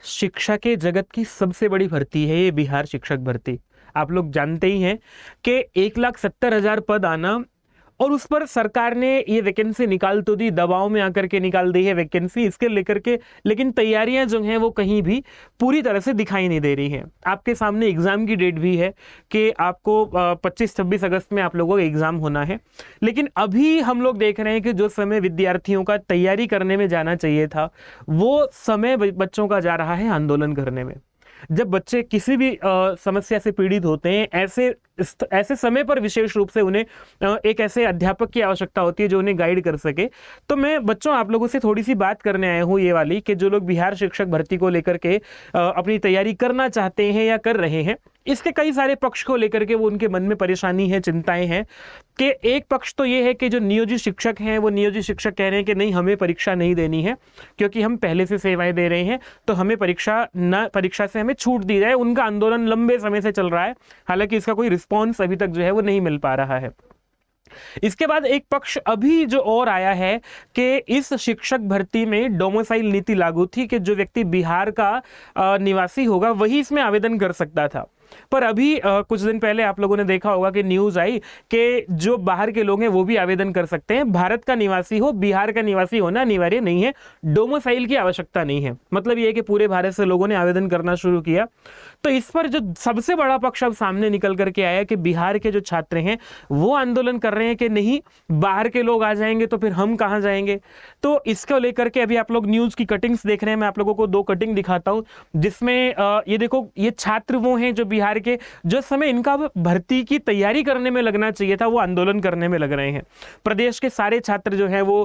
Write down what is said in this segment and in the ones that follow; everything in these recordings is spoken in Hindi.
शिक्षा के जगत की सबसे बड़ी भर्ती है ये बिहार शिक्षक भर्ती। आप लोग जानते ही हैं कि 1,70,000 पद आना, और उस पर सरकार ने ये वैकेंसी निकाल तो दी, दबाव में आकर के निकाल दी है वैकेंसी इसके लेकर के, लेकिन तैयारियां जो हैं वो कहीं भी पूरी तरह से दिखाई नहीं दे रही हैं। आपके सामने एग्जाम की डेट भी है कि आपको 25-26 अगस्त में आप लोगों का एग्जाम होना है, लेकिन अभी हम लोग देख रहे हैं कि जो समय विद्यार्थियों का तैयारी करने में जाना चाहिए था वो समय बच्चों का जा रहा है आंदोलन करने में। जब बच्चे किसी भी समस्या से पीड़ित होते हैं, ऐसे समय पर विशेष रूप से उन्हें एक ऐसे अध्यापक की आवश्यकता होती है जो उन्हें गाइड कर सके। तो मैं बच्चों आप लोगों से थोड़ी सी बात करने आया हूँ ये वाली, कि जो लोग बिहार शिक्षक भर्ती को लेकर के अपनी तैयारी करना चाहते हैं या कर रहे हैं, इसके कई सारे पक्ष को लेकर के वो उनके मन में परेशानी है, चिंताएं हैं। कि एक पक्ष तो ये है कि जो नियोजित शिक्षक हैं वो नियोजित शिक्षक कह रहे हैं कि नहीं, हमें परीक्षा नहीं देनी है क्योंकि हम पहले से सेवाएं दे रहे हैं, तो हमें परीक्षा से हमें छूट दी जाए। उनका आंदोलन लंबे समय से चल रहा है, हालांकि इसका कोई रिस्पॉन्स अभी तक जो है वो नहीं मिल पा रहा है। इसके बाद एक पक्ष अभी जो और आया है कि इस शिक्षक भर्ती में डोमिसाइल नीति लागू थी कि जो व्यक्ति बिहार का निवासी होगा वही इसमें आवेदन कर सकता था। पर अभी कुछ दिन पहले आप लोगों ने देखा होगा कि न्यूज आई कि जो बाहर के लोग हैं वो भी आवेदन कर सकते हैं। भारत का निवासी हो, बिहार का निवासी होना अनिवार्य नहीं है, डोमिसाइल की आवश्यकता नहीं है। मतलब ये है कि पूरे भारत से लोगों ने आवेदन करना शुरू किया। तो इस पर जो सबसे बड़ा पक्ष अब सामने निकल करके आया कि बिहार के जो छात्र हैं वो आंदोलन कर रहे हैं कि नहीं, बाहर के लोग आ जाएंगे तो फिर हम कहां जाएंगे। तो इसको लेकर के अभी आप लोग न्यूज की कटिंग्स देख रहे हैं। मैं आप लोगों को 2 कटिंग दिखाता हूं जिसमें ये देखो, ये छात्र वो हैं जो बिहार के, जो समय इनका भर्ती की तैयारी करने में लगना चाहिए था वो आंदोलन करने में लग रहे हैं। प्रदेश के सारे छात्र जो है वो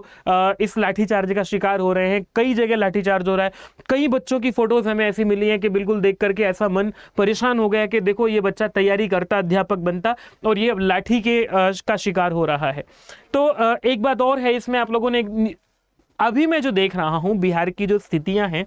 इस लाठीचार्ज का शिकार हो रहे हैं। कई जगह लाठीचार्ज हो रहा है। कई बच्चों की फोटोज हमें ऐसी मिली है कि बिल्कुल देख करके ऐसा मन परेशान हो गया कि देखो, ये बच्चा तैयारी करता, अध्यापक बनता, और ये लाठी के का शिकार हो रहा है। तो एक बात और है इसमें, आप लोगों ने अभी मैं जो देख रहा हूं बिहार की जो स्थितियां हैं,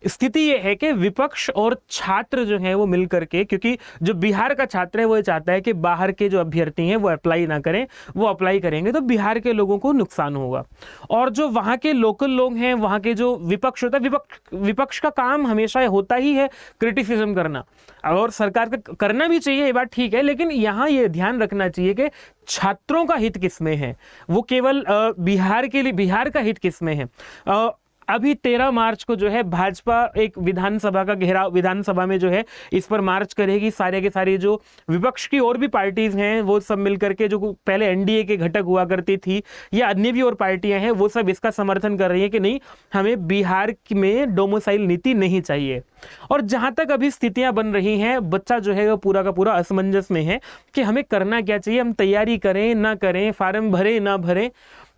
स्थिति ये है कि विपक्ष और छात्र जो हैं वो मिलकर के, क्योंकि जो बिहार का छात्र है वो ये चाहता है कि बाहर के जो अभ्यर्थी हैं वो अप्लाई ना करें, वो अप्लाई करेंगे तो बिहार के लोगों को नुकसान होगा। और जो वहां के लोकल लोग हैं, वहां के जो विपक्ष होता है, विपक्ष का काम हमेशा होता ही है क्रिटिसिज्म करना, और सरकार का करना भी चाहिए, ये बात ठीक है, लेकिन यहाँ ये ध्यान रखना चाहिए कि छात्रों का हित किसमें है, वो केवल बिहार के लिए, बिहार का हित किसमें है। अभी 13 मार्च को जो है भाजपा एक विधानसभा का घेराव, विधानसभा में जो है इस पर मार्च करेगी। सारे के सारे जो विपक्ष की और भी पार्टीज हैं वो सब मिलकर के, जो पहले एनडीए के घटक हुआ करती थी या अन्य भी और पार्टियां हैं, वो सब इसका समर्थन कर रही है कि नहीं, हमें बिहार में डोमिसाइल नीति नहीं चाहिए। और जहां तक अभी स्थितियां बन रही हैं, बच्चा जो है वो पूरा का पूरा असमंजस में है कि हमें करना क्या चाहिए, हम तैयारी करें ना करें, फार्म भरें ना भरें।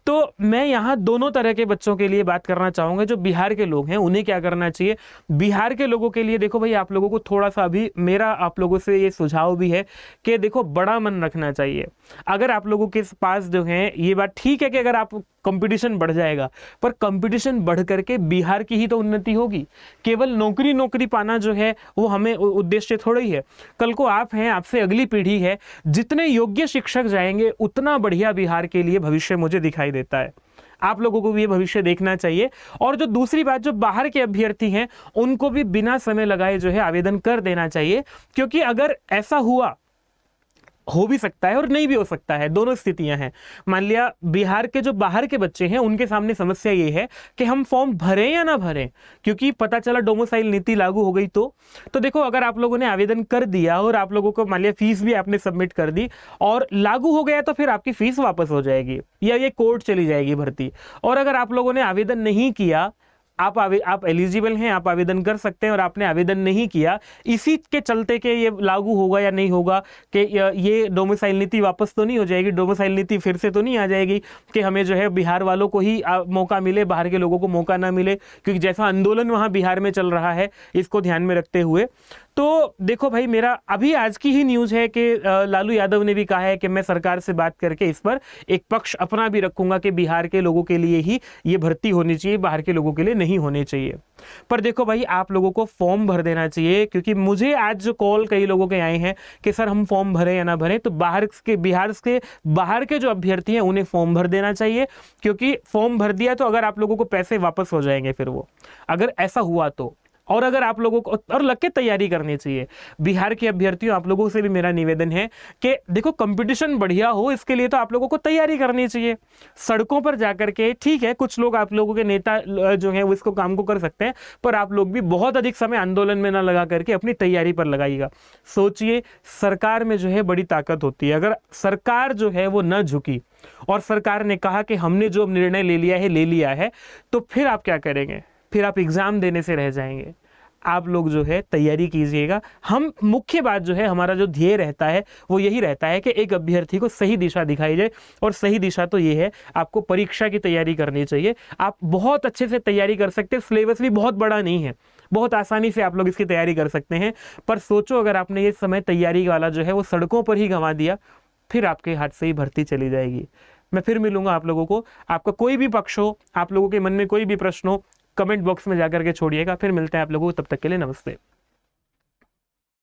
तो मैं यहाँ दोनों तरह के बच्चों के लिए बात करना चाहूंगा। जो बिहार के लोग हैं उन्हें क्या करना चाहिए, बिहार के लोगों के लिए देखो भाई, आप लोगों को थोड़ा सा अभी मेरा आप लोगों से ये सुझाव भी है कि देखो, बड़ा मन रखना चाहिए। अगर आप लोगों के पास जो है, ये बात ठीक है कि अगर आप कंपटीशन बढ़ जाएगा, पर कंपटीशन बढ़ करके बिहार की ही तो उन्नति होगी। केवल नौकरी पाना जो है वो हमें उद्देश्य थोड़ा ही है। कल को आप हैं, आपसे अगली पीढ़ी है, जितने योग्य शिक्षक जाएंगे उतना बढ़िया बिहार के लिए भविष्य मुझे दिखाई देता है। आप लोगों को भी ये भविष्य देखना चाहिए। और जो दूसरी बात, जो बाहर के अभ्यर्थी हैं उनको भी बिना समय लगाए जो है आवेदन कर देना चाहिए, क्योंकि अगर ऐसा हुआ, हो भी सकता है और नहीं भी हो सकता है, दोनों स्थितियां हैं। मान लिया बिहार के जो बाहर के बच्चे हैं उनके सामने समस्या ये है कि हम फॉर्म भरें या ना भरें, क्योंकि पता चला डोमिसाइल नीति लागू हो गई। तो देखो, अगर आप लोगों ने आवेदन कर दिया और आप लोगों को मान लिया फीस भी आपने सबमिट कर दी और लागू हो गया, तो फिर आपकी फीस वापस हो जाएगी या ये कोर्ट चली जाएगी भर्ती। और अगर आप लोगों ने आवेदन नहीं किया, आप एलिजिबल हैं, आप आवेदन कर सकते हैं, और आपने आवेदन नहीं किया, इसी के चलते कि ये लागू होगा या नहीं होगा, कि ये डोमिसाइल नीति वापस तो नहीं हो जाएगी, डोमिसाइल नीति फिर से तो नहीं आ जाएगी कि हमें जो है बिहार वालों को ही मौका मिले, बाहर के लोगों को मौका ना मिले, क्योंकि जैसा आंदोलन वहाँ बिहार में चल रहा है, इसको ध्यान में रखते हुए। तो देखो भाई, मेरा अभी आज की ही न्यूज़ है कि लालू यादव ने भी कहा है कि मैं सरकार से बात करके इस पर एक पक्ष अपना भी रखूंगा कि बिहार के लोगों के लिए ही ये भर्ती होनी चाहिए, बाहर के लोगों के लिए नहीं होनी चाहिए। पर देखो भाई, आप लोगों को फॉर्म भर देना चाहिए, क्योंकि मुझे आज जो कॉल कई लोगों के आए हैं कि सर हम फॉर्म भरें या ना भरें, तो बिहार के बाहर के जो अभ्यर्थी हैं उन्हें फॉर्म भर देना चाहिए, क्योंकि फॉर्म भर दिया तो अगर आप लोगों को पैसे वापस हो जाएंगे फिर वो, अगर ऐसा हुआ तो। और अगर आप लोगों को और लग के तैयारी करनी चाहिए। बिहार के अभ्यर्थियों, आप लोगों से भी मेरा निवेदन है कि देखो, कंपटीशन बढ़िया हो इसके लिए तो आप लोगों को तैयारी करनी चाहिए। सड़कों पर जाकर के, ठीक है कुछ लोग आप लोगों के नेता जो हैं वो इसको काम को कर सकते हैं, पर आप लोग भी बहुत अधिक समय आंदोलन में ना लगा करके अपनी तैयारी पर लगाइएगा। सोचिए, सरकार में जो है बड़ी ताकत होती है। अगर सरकार जो है वो न झुकी और सरकार ने कहा कि हमने जो निर्णय ले लिया है, तो फिर आप क्या करेंगे? फिर आप एग्जाम देने से रह जाएंगे। आप लोग जो है तैयारी कीजिएगा। हम मुख्य बात जो है, हमारा जो ध्येय रहता है वो यही रहता है कि एक अभ्यर्थी को सही दिशा दिखाई जाए, और सही दिशा तो ये है, आपको परीक्षा की तैयारी करनी चाहिए। आप बहुत अच्छे से तैयारी कर सकते हैं, सिलेबस भी बहुत बड़ा नहीं है, बहुत आसानी से आप लोग इसकी तैयारी कर सकते हैं। पर सोचो, अगर आपने ये समय तैयारी वाला जो है वो सड़कों पर ही गंवा दिया, फिर आपके हाथ से ही भर्ती चली जाएगी। मैं फिर मिलूंगा आप लोगों को। आपका कोई भी पक्ष हो, आप लोगों के मन में कोई भी प्रश्न हो, कमेंट बॉक्स में जाकर के छोड़िएगा। फिर मिलते हैं आप लोगों को, तब तक के लिए नमस्ते।